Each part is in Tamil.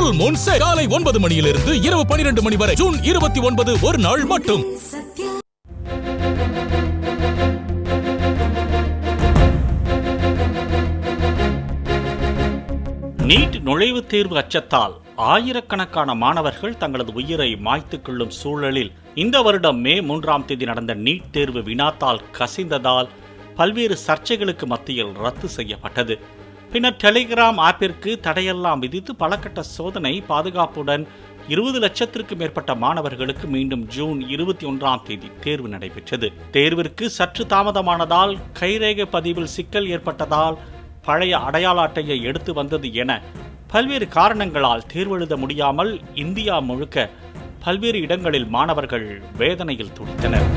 ஃபுல் மூன் சேல் காலை 9 மணியிலிருந்து இரவு 12 மணி வரை ஜூன் 29 ஒரு நாள் மட்டும். நீட் நுழைவுத் தேர்வு அச்சத்தால் ஆயிரக்கணக்கான மாணவர்கள் தங்களது உயிரை மாய்த்துக் கொள்ளும் சூழலில் இந்த வருடம் மே 3ஆம் தேதி நடந்த நீட் தேர்வு வினாத்தால் கசிந்ததால் பல்வேறு சர்ச்சைகளுக்கு மத்தியில் ரத்து செய்யப்பட்டது. பின்னர் டெலிகிராம் ஆப்பிற்கு தடையெல்லாம் விதித்து பலகட்ட சோதனை பாதுகாப்புடன் 20 லட்சத்திற்கும் மேற்பட்ட மாணவர்களுக்கு மீண்டும் ஜூன் 21ஆம் தேதி தேர்வு நடைபெற்றது. தேர்விற்கு சற்று தாமதமானதால் கைரேகை பதிவில் சிக்கல் ஏற்பட்டதால் பழைய அடையாள அட்டையை எடுத்து வந்தது என பல்வேறு காரணங்களால் தேர்வு எழுத முடியாமல் இந்தியா முழுக்க பல்வேறு இடங்களில் மாணவர்கள் வேதனையில் துடித்தனர்.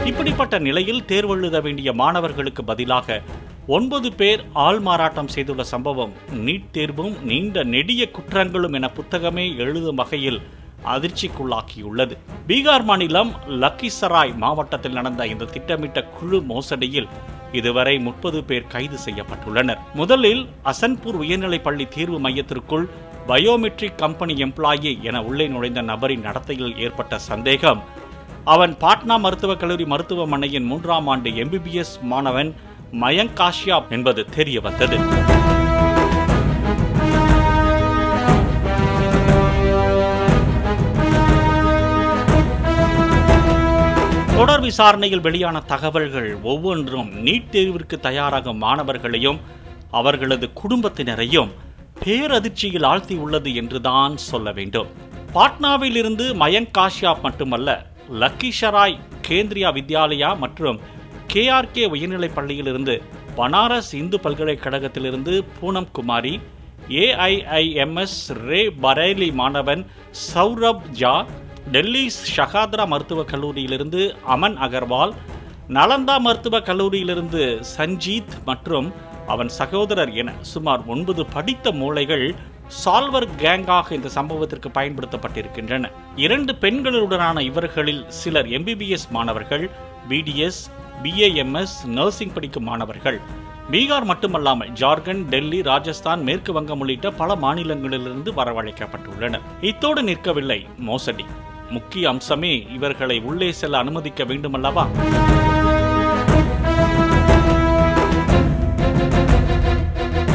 இப்படிப்பட்ட நிலையில் தேர்வு எழுத வேண்டிய மாணவர்களுக்கு பதிலாக 9 பேர் ஆள்மாறாட்டம் செய்துள்ள சம்பவம் நீட் தேர்வும் நீண்ட நெடிய குற்றங்களும் என புத்தகமே எழுதும் வகையில் அதிர்ச்சிக்குள்ளாக்கியுள்ளது. பீகார் மாநிலம் லக்கிசராய் மாவட்டத்தில் நடந்த இந்த திட்டமிட்ட குழு மோசடியில் இதுவரை 30 பேர் கைது செய்யப்பட்டுள்ளனர். முதலில் அசன்பூர் உயர்நிலை பள்ளி தேர்வு மையத்திற்குள் பயோமெட்ரிக் கம்பெனி எம்ப்ளாயி என உள்ளே நுழைந்த நபரின் நடத்தையில் ஏற்பட்ட சந்தேகம் அவன் பாட்னா மருத்துவக் கல்லூரி மருத்துவமனையின் 3ஆம் ஆண்டு MBBS மாணவன் மயங்க் காஷ்யப் என்பது தெரிய வந்தது. தொடர் விசாரணையில் வெளியான தகவல்கள் ஒவ்வொன்றும் நீட் தேர்விற்கு தயாராகும் மாணவர்களையும் அவர்களது குடும்பத்தினரையும் பேரதிர்ச்சியில் ஆழ்த்தியுள்ளது என்றுதான் சொல்ல வேண்டும். பாட்னாவில் இருந்து மயங்க் காஷ்யப் மட்டுமல்ல, லக்கிசராய் கேந்திரியா வித்யாலயா மற்றும் KRK உயர்நிலைப் பள்ளியிலிருந்து பனாரஸ் இந்து பல்கலைக்கழகத்திலிருந்து பூனம் குமாரி, AIIMS ரே பரேலி மாணவன் சௌரப் ஜா, டெல்லி ஷகாத்ரா மருத்துவக் கல்லூரியிலிருந்து அமன் அகர்வால், நலந்தா மருத்துவக் கல்லூரியிலிருந்து சஞ்சீத் மற்றும் அவன் சகோதரர் என சுமார் 9 படித்த மூளைகள் சால்வர் கேங்காக இந்த சம்பவத்திற்கு பயன்படுத்தப்பட்டிருக்கின்றன. 2 பெண்களுடனான இவர்களில் சிலர் MBBS மாணவர்கள், BDS, BAMS நர்சிங் படிக்கும் மாணவர்கள். பீகார் மட்டுமல்லாமல் ஜார்க்கண்ட், டெல்லி, ராஜஸ்தான், மேற்கு வங்கம் உள்ளிட்ட பல மாநிலங்களிலிருந்து வரவழைக்கப்பட்டுள்ளனர். இத்தோடு நிற்கவில்லை மோசடி. முக்கிய அம்சமே இவர்களை உள்ளே செல்ல அனுமதிக்க வேண்டுமல்லவா?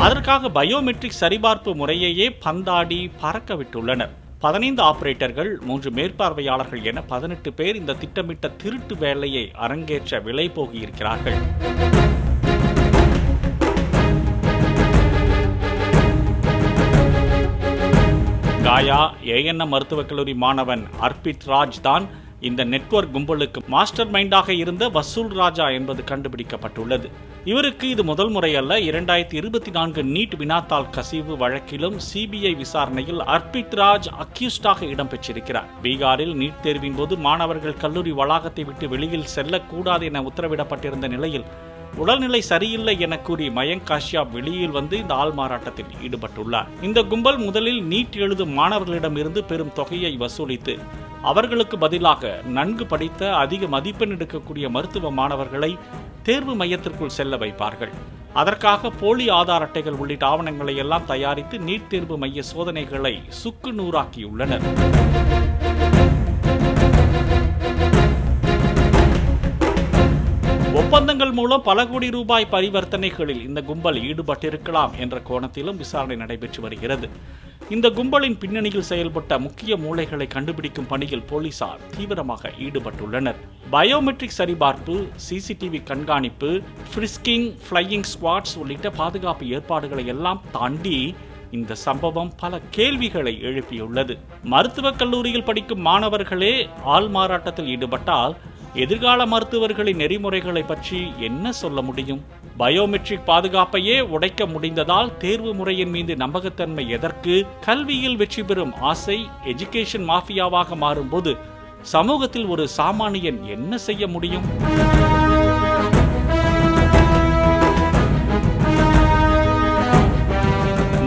அதற்காக பயோமெட்ரிக் சரிபார்ப்பு முறையையே பந்தாடி பறக்க விட்டுள்ளனர். 15 ஆபரேட்டர்கள், 3 மேற்பார்வையாளர்கள் என 18 பேர் இந்த திட்டமிட்ட திருட்டு வேலையை அரங்கேற்ற விலை போகியிருக்கிறார்கள். காயா ANM மருத்துவக் கல்லூரி மாணவன் அர்பித் ராஜ் தான் இந்த நெட்வொர்க் கும்பலுக்கு மாஸ்டர் மைண்டாக இருந்த வசூல் ராஜா என்பது கண்டுபிடிக்கப்பட்டுள்ளது. இவருக்கு இது முதல் முறை அல்ல. 2024 நீட் வினாத்தாள் கசிவு வழக்கிலும் CBI விசாரணையில் அர்பித் ராஜ் அக்யூஸ்டாக இடம்பெற்றிருக்கிறார். பீகாரில் நீட் தேர்வின் போது மாணவர்கள் கல்லூரி வளாகத்தை விட்டு வெளியில் செல்லக்கூடாது என உத்தரவிடப்பட்டிருந்த நிலையில் உடல்நிலை சரியில்லை என கூறி மயங்க் காஷ்யப் வெளியில் வந்து இந்த ஆள்மாறாட்டத்தில் ஈடுபட்டுள்ளார். இந்த கும்பல் முதலில் நீட் எழுதும் மாணவர்களிடமிருந்து பெரும் தொகையை வசூலித்து அவர்களுக்கு பதிலாக நன்கு படித்த அதிக மதிப்பெண் எடுக்கக்கூடிய மருத்துவ மாணவர்களை தேர்வு மையத்திற்குள் செல்ல வைப்பார்கள். அதற்காக போலி ஆதார் அட்டைகள் உள்ளிட்ட ஆவணங்களை எல்லாம் தயாரித்து நீட் தேர்வு மைய சோதனைகளை சுக்கு நூறாக்கியுள்ளனர். ஒப்பந்தங்கள் மூலம் பல கோடி ரூபாய் பரிவர்த்தனைகளில் இந்த கும்பல் ஈடுபட்டிருக்கலாம் என்ற கோணத்திலும் விசாரணை நடைபெற்று வருகிறது. இந்த கும்பலின் பின்னணியில் செயல்பட்ட முக்கிய மூளைகளை கண்டுபிடிக்கும் பணியில் போலீசார் தீவிரமாக ஈடுபட்டுள்ளனர். பயோமெட்ரிக் சரிபார்ப்பு, CCTV கண்காணிப்பு, ஃப்ரிஸ்கிங், ஃப்ளையிங் ஸ்குவாட்ஸ் உள்ளிட்ட பாதுகாப்பு ஏற்பாடுகளை எல்லாம் தாண்டி இந்த சம்பவம் பல கேள்விகளை எழுப்பியுள்ளது. மருத்துவக் கல்லூரியில் படிக்கும் மாணவர்களே ஆள்மாறாட்டத்தில் ஈடுபட்டால் எதிர்கால மருத்துவர்களின் நெறிமுறைகளை பற்றி என்ன சொல்ல முடியும்? பயோமெட்ரிக் பாதுகாப்பையே உடைக்க முடிந்ததால் தேர்வு முறையின் மீது நம்பகத்தன்மை எதற்கு? கல்வியில் வெற்றி பெறும் ஆசை எஜுகேஷன் மாஃபியாவாக மாறும்போது சமூகத்தில் ஒரு சாமானியன் என்ன செய்ய முடியும்?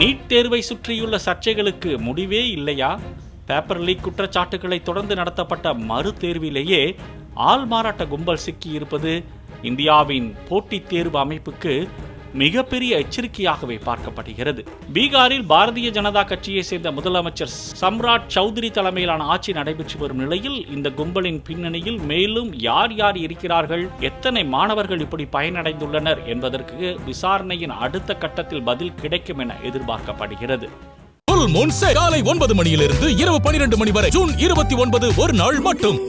நீட் தேர்வை சுற்றியுள்ள சர்ச்சைகளுக்கு முடிவே இல்லையா? பேப்பர் லீக் குற்றச்சாட்டுகளை தொடர்ந்து நடத்தப்பட்ட மறு தேர்விலேயே ஆள்மாறாட்ட கும்பல் சிக்கி இருப்பது இந்தியாவின் போட்டித் தேர்வு அமைப்புக்கு மிகப்பெரிய எச்சரிக்கையாகவே பார்க்கப்படுகிறது. பீகாரில் பாரதிய ஜனதா கட்சியை சேர்ந்த முதலமைச்சர் சம்ராட் சௌத்ரி தலைமையிலான ஆட்சி நடைபெற்று வரும் நிலையில் இந்த கும்பலின் பின்னணியில் மேலும் யார் யார் இருக்கிறார்கள், எத்தனை மாணவர்கள் இப்படி பயனடைந்துள்ளனர் என்பதற்கு விசாரணையின் அடுத்த கட்டத்தில் பதில் கிடைக்கும் என எதிர்பார்க்கப்படுகிறது. காலை 9 மணியிலிருந்து இரவு 12 மணி வரை ஜூன் 29 ஒரு நாள் மட்டும்.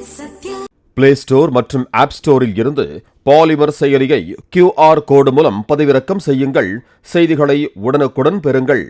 பிளே ஸ்டோர் மற்றும் ஆப் ஸ்டோரில் இருந்து பாலிமர் செயலியை QR கோடு மூலம் பதிவிறக்கம் செய்யுங்கள். செய்திகளை உடனுக்குடன் பெறுங்கள்.